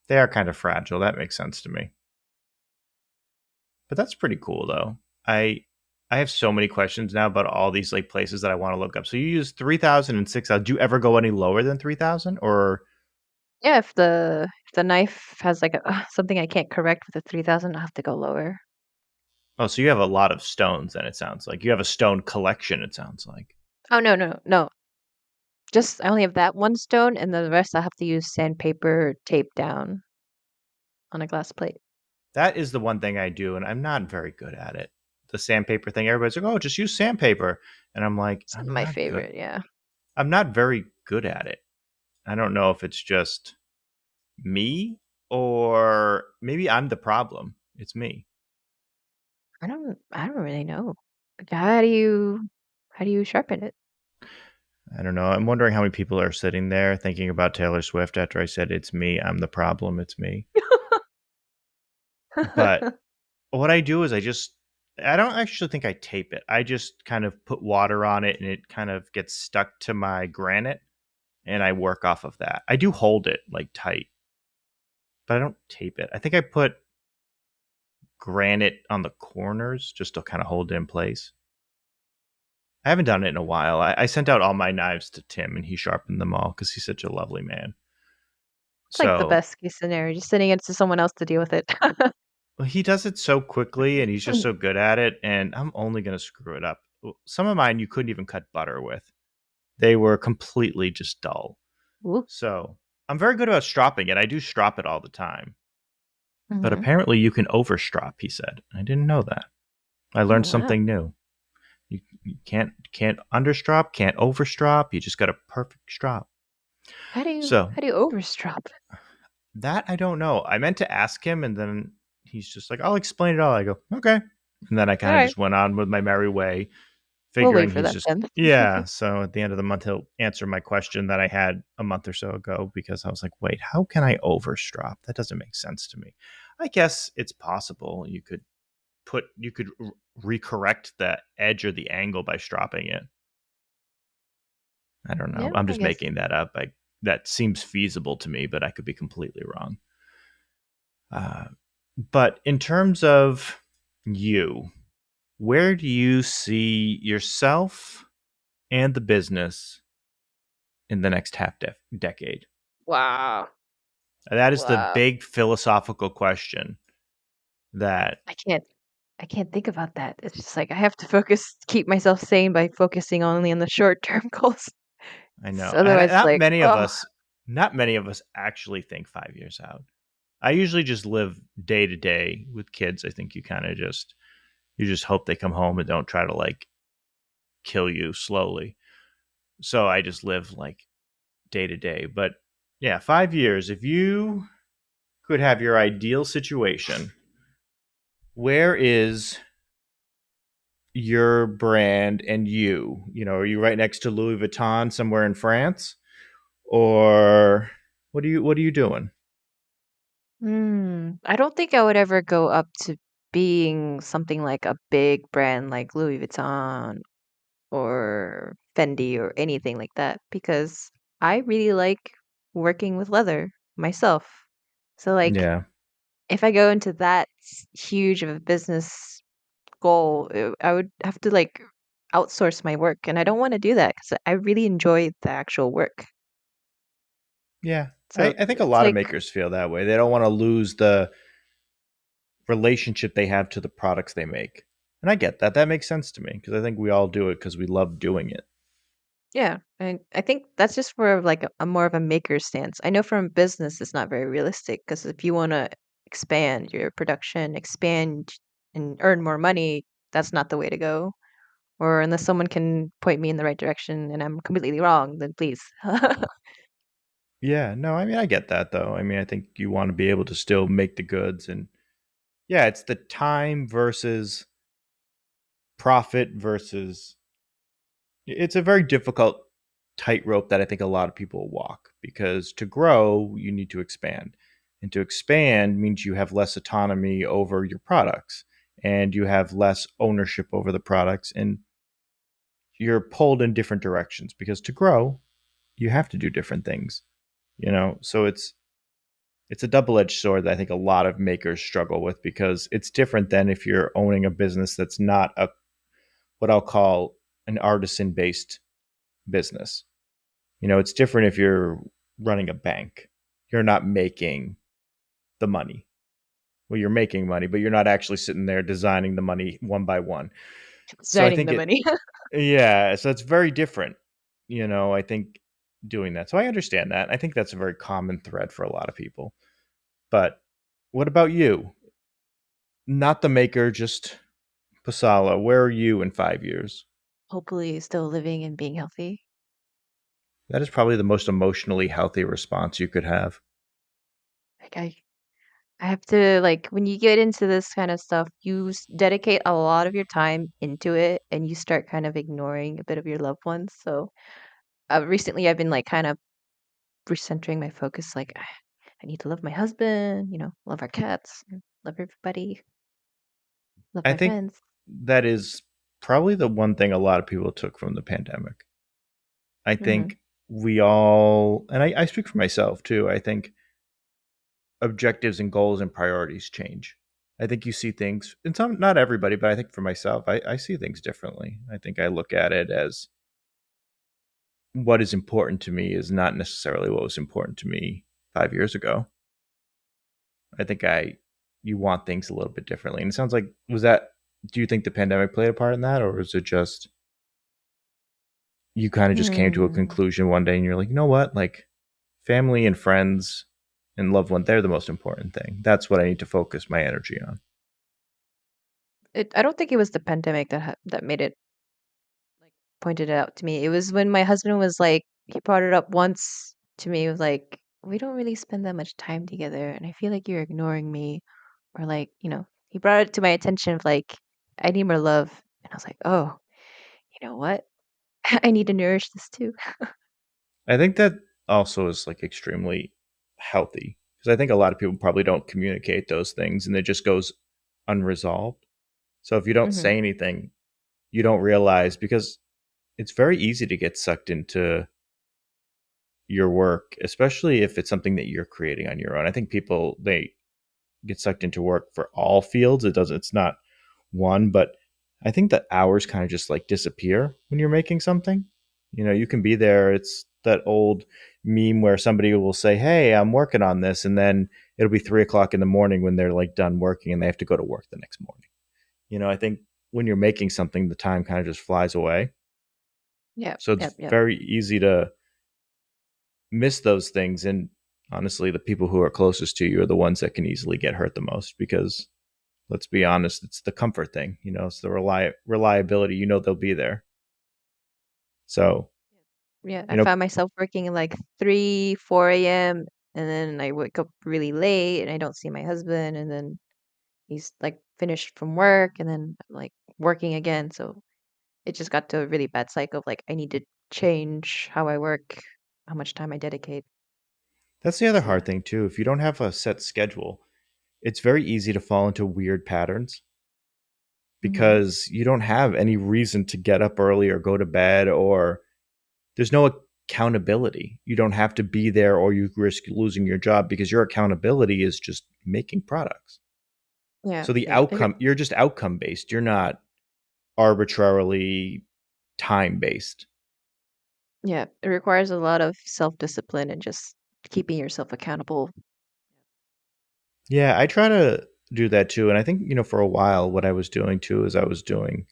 They are kind of fragile. That makes sense to me. But that's pretty cool, though. I I have so many questions now about all these like places that I want to look up. So you use 3,000 and 6,000. Do you ever go any lower than 3,000? Or
Yeah, if the knife has like something I can't correct with a 3,000, I'll have to go lower.
oh, so you have a lot of stones? Then it sounds like you have a stone collection. It sounds like
Oh no, no, no. Just I only have that one stone and the rest I have to use sandpaper tape down on a glass plate.
that is the one thing I do, and I'm not very good at it. The sandpaper thing. Everybody's like, "Oh, just use sandpaper," and I'm like,
It's not
I'm
my
not good.
favorite, yeah.
I'm not very good at it. I don't know if it's just me or maybe I'm the problem. It's me.
I don't really know. Like, how do you sharpen it?
I don't know. I'm wondering how many people are sitting there thinking about Taylor Swift after I said it's me. I'm the problem. It's me. But what I do is I don't actually think I tape it. I just kind of put water on it and it kind of gets stuck to my granite and I work off of that. I do hold it like tight, but I don't tape it. I think I put granite on the corners just to kind of hold it in place. I haven't done it in a while. I sent out all my knives to Tim and he sharpened them all because he's such a lovely man.
It's like the
So
best case scenario, just sending it to someone else to deal with it.
well, he does it so quickly and he's just so good at it, and I'm only going to screw it up. Some of mine you couldn't even cut butter with, they were completely just dull.
Ooh.
So I'm very good about stropping it. I do strop it all the time. But
Hmm.
apparently you can overstrop, he said. I didn't know that. I
Oh
learned
wow.
something new. You can't understrop, can't overstrop. You just got a perfect strop.
How do you
So
how do you overstrop?
that I don't know. I meant to ask him, and then he's just like, "I'll explain it all." I go, "Okay," and then I
All
kind of
right,
just went on with my merry way,
we'll wait
figuring
for
he's
that
just
then.
yeah. So at the end of the month, he'll answer my question that I had a month or so ago because I was like, "Wait, how can I overstrop? That doesn't make sense to me." I guess it's possible. You could recorrect the edge or the angle by stropping it. I don't know.
Yeah,
I'm
I
just
guess.
making that up. That seems feasible to me, but I could be completely wrong. Uh, but in terms of you, where do you see yourself and the business in the next decade?
Wow.
That is the
Wow.
big philosophical question that
I can't I can't think about that. It's just like I have to keep myself sane by focusing only on the short term goals.
I know. And
Otherwise, like, oh,
not many of us actually think 5 years out. I usually just live day to day with kids. I think you just hope they come home and don't try to like kill you slowly. So I just live like day to day. But yeah, 5 years. If you could have your ideal situation, where is your brand and you? You know, are you right next to Louis Vuitton somewhere in France, or what are you doing?
I don't think I would ever go up to being something like a big brand like Louis Vuitton or Fendi or anything like that because I really like working with leather myself. So like
Yeah,
if I go into that huge of a business goal, I would have to like outsource my work, and I don't want to do that because I really enjoy the actual work.
Yeah.
So
I think a
it's
lot of
like,
makers feel that way. They don't want to lose the relationship they have to the products they make. And I get that. That makes sense to me because I think we all do it because we love doing it.
yeah, and I think that's just for like a more of a maker stance. I know from business it's not very realistic because if you want to expand your production, expand and earn more money, that's not the way to go. Or unless someone can point me in the right direction and I'm completely wrong, then please.
Yeah, no, I mean, I get that though. I mean, I think you want to be able to still make the goods. And yeah, it's the time versus profit versus it's a very difficult tightrope that I think a lot of people walk because to grow, you need to expand. And to expand means you have less autonomy over your products and you have less ownership over the products and you're pulled in different directions because to grow, you have to do different things, you know? So it's a double-edged sword that I think a lot of makers struggle with because it's different than if you're owning a business that's not a what I'll call an artisan-based business. You know, it's different if you're running a bank. You're not making the money. Well, you're making money, but you're not actually sitting there designing the money one by one. So I
Designing
think
the
it,
money.
yeah, so it's very different, you know, I think doing that. So I understand that. I think that's a very common thread for a lot of people. But what about you? Not the maker, just Possala. Where are you in 5 years?
Hopefully still living and being healthy.
That is probably the most emotionally healthy response you could have.
Like I have to like when you get into this kind of stuff, you dedicate a lot of your time into it and you start kind of ignoring a bit of your loved ones. So recently I've been like kind of recentering my focus like I need to love my husband, love our cats, love everybody, love
I
my
think
friends.
that is probably the one thing a lot of people took from the pandemic. I
Hmm.
think we all, and I speak for myself too, I think objectives and goals and priorities change. I think you see things, and some, not everybody, but I think for myself, I see things differently. I think I look at it as what is important to me is not necessarily what was important to me 5 years ago. I think you want things a little bit differently. And it sounds like do you think the pandemic played a part in that, or was it just you kind of just came to a
Hmm.
conclusion one day and you're like, you know what, like family and friends and loved one, they're the most important thing. That's what I need to focus my energy on.
I don't think it was the pandemic that made it like pointed it out to me. It was when my husband was like, he brought it up once to me. He was like, we don't really spend that much time together, and I feel like you're ignoring me. Or like, he brought it to my attention of like, I need more love, and I was like, oh, you know what? I need to nourish this too.
I think that also is like extremely healthy because I think a lot of people probably don't communicate those things and it just goes unresolved. So if you don't
Hmm.
say anything, you don't realize because it's very easy to get sucked into your work, especially if it's something that you're creating on your own. I think people they get sucked into work for all fields. It's not one, but I think that hours kind of just like disappear when you're making something. You know, you can be there. It's that old meme where somebody will say, "Hey, I'm working on this," and then it'll be 3 o'clock in the morning when they're like done working and they have to go to work the next morning. You know, I think when you're making something, the time kind of just flies away.
Yep,
So it's
yep, yep.
very easy to miss those things. And honestly, the people who are closest to you are the ones that can easily get hurt the most because let's be honest, it's the comfort thing. You know, it's the reliability. You know, they'll be there. So,
Yeah,
you
I
know,
found myself working like 3, 4 a.m. and then I wake up really late and I don't see my husband and then he's like finished from work and then I'm like working again. So it just got to a really bad cycle of like I need to change how I work, how much time I dedicate.
that's the other
'Cause,
hard thing too. If you don't have a set schedule, it's very easy to fall into weird patterns
mhm.
because you don't have any reason to get up early or go to bed or there's no accountability. You don't have to be there or you risk losing your job because your accountability is just making products.
Yeah,
So the
yeah. And
outcome, you're just outcome based. You're not arbitrarily. time based.
Yeah, it requires a lot of self-discipline and just keeping yourself accountable.
Yeah, I try to do that too. And I think, for a while, what I was doing too is I was doing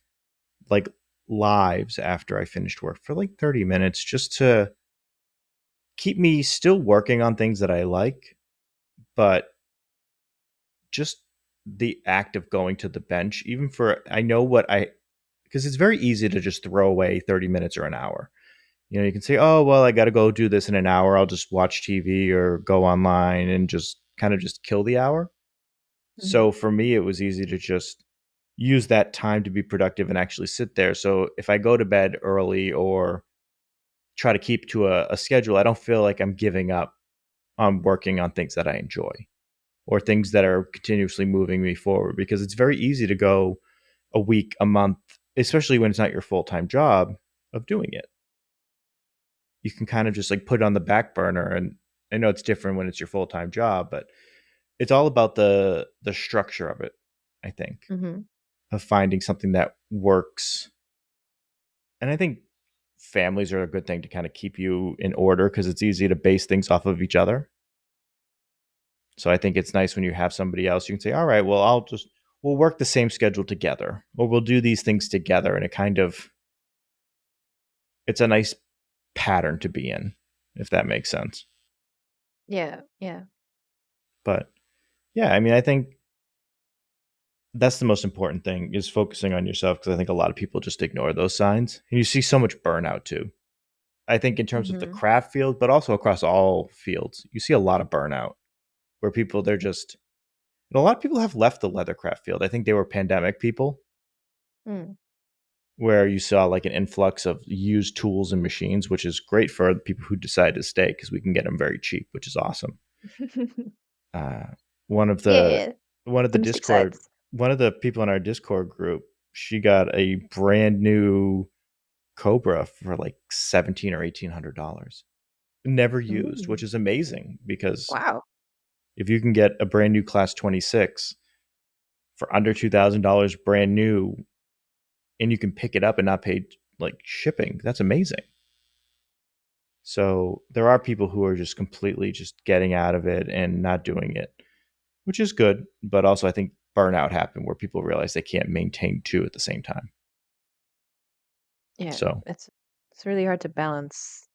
like lives after I finished work for like 30 minutes just to keep me still working on things that I like, but just the act of going to the bench, even for, I know what I, because it's very easy to just throw away 30 minutes or an hour. You can say, oh, well, I got to go do this in an hour. I'll just watch TV or go online and just kind of just kill the hour.
Hmm.
So for me, it was easy to just use that time to be productive and actually sit there. So if I go to bed early or try to keep to a schedule, I don't feel like I'm giving up on working on things that I enjoy or things that are continuously moving me forward, because it's very easy to go a week, a month, especially when it's not your full time job of doing it. You can kind of just like put it on the back burner. And I know it's different when it's your full time job, but it's all about the structure of it, I think,
Hmm.
of finding something that works. And I think families are a good thing to kind of keep you in order because it's easy to base things off of each other. So I think it's nice when you have somebody else, you can say, all right, well, we'll work the same schedule together or we'll do these things together. And it's a nice pattern to be in, if that makes sense.
Yeah, yeah.
But yeah, I mean, I think that's the most important thing is focusing on yourself, because I think a lot of people just ignore those signs. And you see so much burnout too. I think in terms of the
Hmm.
craft field, but also across all fields, you see a lot of burnout where people, they're just, and a lot of people have left the leathercraft field. I think they were pandemic people,
Mm.
where you saw like an influx of used tools and machines, which is great for the people who decide to stay because we can get them very cheap, which is awesome. Uh, one of the
Yeah,
one of the
domestic
Discord
sites.
one of the people in our Discord group, she got a brand new Cobra for like $1,700 or $1,800, never used, which
Ooh,
is amazing because
wow.
if you can get a brand new class 26 for under $2,000 brand new, and you can pick it up and not pay like shipping, that's amazing. So there are people who are just completely just getting out of it and not doing it, which is good. But also, I think burnout happened where people realize they can't maintain two at the same time.
Yeah,
So
it's really hard to balance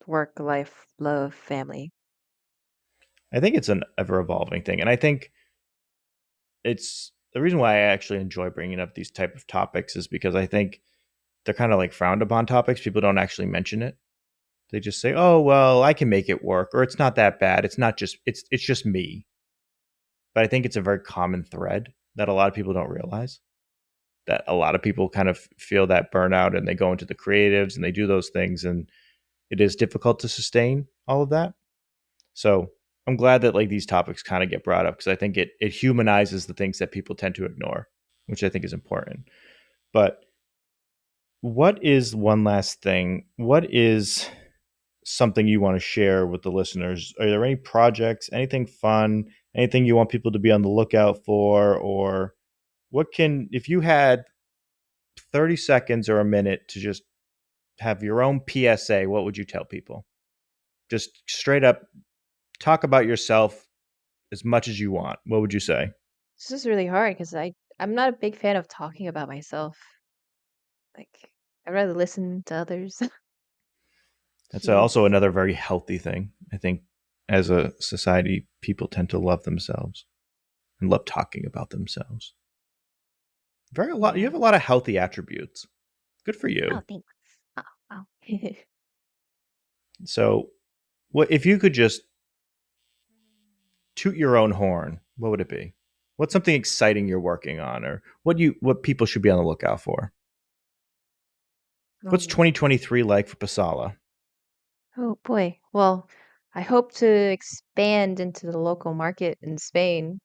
work, life, love, family.
I think it's an ever evolving thing. And I think it's the reason why I actually enjoy bringing up these type of topics is because I think they're kind of like frowned upon topics. People don't actually mention it. They just say, "Oh, well, I can make it work," or "It's not that bad. It's just me." But I think it's a very common thread that a lot of people don't realize, that a lot of people kind of feel that burnout and they go into the creatives and they do those things, and it is difficult to sustain all of that. So I'm glad that like these topics kind of get brought up because I think it humanizes the things that people tend to ignore, which I think is important. But what is one last thing? What is something you want to share with the listeners? Are there any projects, anything fun, anything you want people to be on the lookout for, or what can, if you had 30 seconds or a minute to just have your own PSA, what would you tell people? Just straight up talk about yourself as much as you want. What would you say?
This is really hard because I'm not a big fan of talking about myself. Like I'd rather listen to others.
That's also
Jeez.
another very healthy thing. I think as a society, people tend to love themselves and love talking about themselves. Very a lot. You
Yeah.
have a lot of healthy attributes. Good for
Oh,
you.
thanks. Oh, wow.
So, what if you could just toot your own horn? What would it be? What's something exciting you're working on, or what people should be on the lookout for? What's
Um,
2023 like for Possala?
oh boy. Well, I hope to expand into the local market in Spain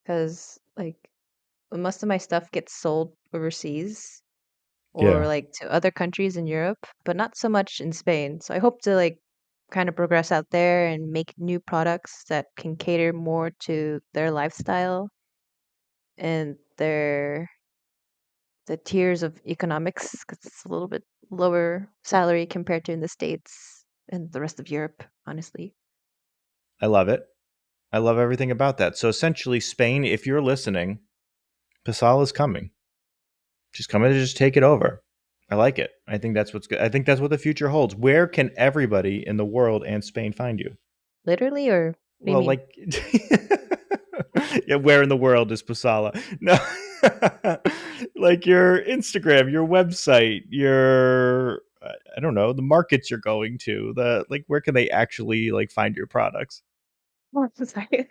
because like most of my stuff gets sold overseas or
Yeah,
like to other countries in Europe, but not so much in Spain. So I hope to like kind of progress out there and make new products that can cater more to their lifestyle and the tiers of economics because it's a little bit lower salary compared to in the States and the rest of Europe, honestly.
I love it. I love everything about that. So essentially, Spain, if you're listening, Possala's coming. She's coming to just take it over. I like it. I think that's what's good. I think that's what the future holds. Where can everybody in the world and Spain find you?
Literally, or what do you
Well,
mean?
like, yeah, where in the world is Possala? No, like your Instagram, your website, your I don't know, the markets you're going to. The like, where can they actually like find your products?
Oh, I'm sorry.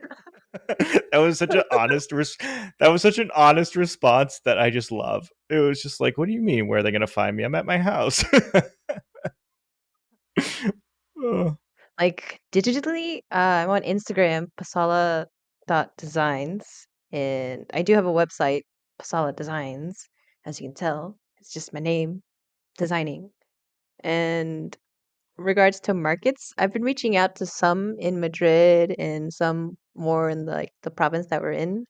That was such an that was such an honest response that I just love. It was just like, what do you mean? Where are they going to find me? I'm at my house. Oh,
Like digitally, I'm on Instagram, Possala.designs, and I do have a website, Possala Designs, as you can tell. It's just my name, designing. And regards to markets, I've been reaching out to some in Madrid and some more in like the province that we're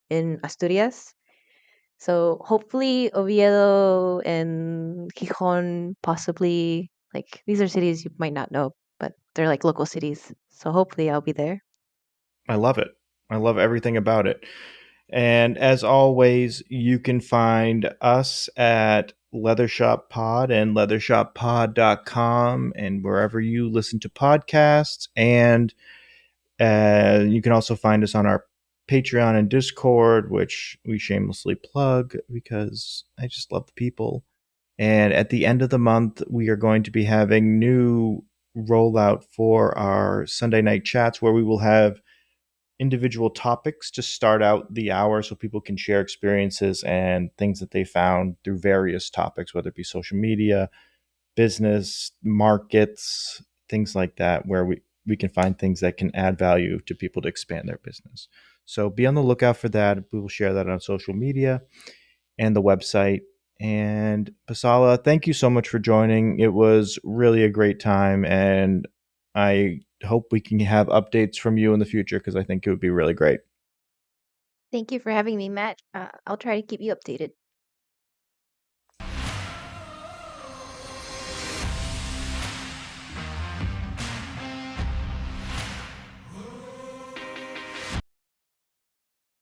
in Asturias. So hopefully Oviedo and Gijón, possibly, like these are cities you might not know, but they're like local cities. So hopefully I'll be there.
I love it. I love everything about it. And as always, you can find us at Leather Shop Pod and leathershoppod.com and wherever you listen to podcasts. And you can also find us on our Patreon and Discord, which we shamelessly plug because I just love the people. And at the end of the month, we are going to be having new rollout for our Sunday night chats where we will have individual topics to start out the hour so people can share experiences and things that they found through various topics, whether it be social media, business, markets, things like that, where we can find things that can add value to people to expand their business. So be on the lookout for that. We will share that on social media and the website. And Pasala, thank you so much for joining. It was really a great time, and I hope we can have updates from you in the future because I think it would be really great.
Thank you for having me, Matt. I'll try to keep you updated.